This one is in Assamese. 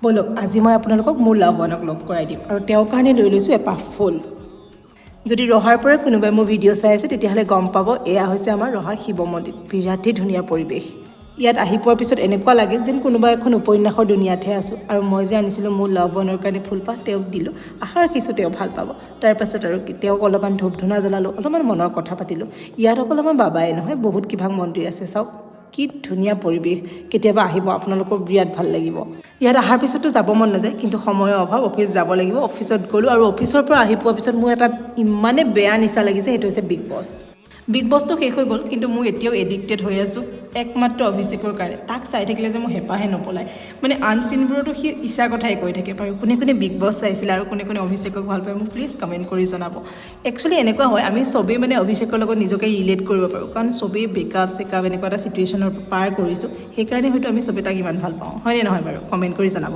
বলক আজি মই আপোনালোকক মোৰ লাভৱানক লগ কৰাই দিম আৰু তেওঁৰ কাৰণে লৈ লৈছোঁ এপাহ ফুল। যদি ৰহাৰ পৰা কোনোবাই মোৰ ভিডিঅ' চাই আছে তেতিয়াহ'লে গম পাব এয়া হৈছে আমাৰ ৰহা শিৱ মন্দিৰ। বিৰাটেই ধুনীয়া পৰিৱেশ। ইয়াত আহি পোৱাৰ পিছত এনেকুৱা লাগে যেন কোনোবা এখন উপন্যাসৰ দুনিয়াতহে আছোঁ। আৰু মই যে আনিছিলোঁ মোৰ লাভৱানৰ কাৰণে ফুলপাহ তেওঁক দিলোঁ, আশা ৰাখিছোঁ তেওঁ ভাল পাব। তাৰপাছত আৰু তেওঁক অলপমান ধূপ ধূনা জ্বলালোঁ, অলপমান মনৰ কথা পাতিলোঁ। ইয়াত অকল আমাৰ বাবাই নহয়, বহুত কিভাগ মন্দিৰ আছে। চাওক কি ধুনীয়া পৰিৱেশ। কেতিয়াবা আহিব, আপোনালোকৰ বিৰাট ভাল লাগিব। ইয়াত অহাৰ পিছতো যাব মন নাযায়, কিন্তু সময়ৰ অভাৱ, অফিচ যাব লাগিব। অফিচত গ'লোঁ আৰু অফিচৰ পৰা আহি পোৱাৰ পিছত মোৰ এটা ইমানে বেয়া নিচা লাগিছে, সেইটো হৈছে বিগ বছ। বিগ বছটো শেষ হৈ গ'ল, কিন্তু মই এতিয়াও এডিক্টেড হৈ আছোঁ একমাত্ৰ অভিষেকৰ কাৰণে। তাক চাই থাকিলে যে মোৰ হেঁপাহে নপলায়। মানে আন চিনবোৰতো সি ইচ্ছা কথাই কৈ থাকে। বাৰু কোনে কোনে বিগ বছ চাইছিলে আৰু কোনে কোনে অভিষেকক ভাল পায় মোক প্লিজ কমেণ্ট কৰি জনাব। একচুৱেলি এনেকুৱা হয়, আমি চবেই মানে অভিষেকৰ লগত নিজকে ৰিলেট কৰিব পাৰোঁ, কাৰণ চবেই ব্ৰেকআপ চেকআপ এনেকুৱা এটা চিটুৱেশ্যনৰ পাৰ কৰিছোঁ। সেইকাৰণে হয়তো আমি চবেই তাক ইমান ভাল পাওঁ, হয়নে নহয় বাৰু? কমেণ্ট কৰি জনাব।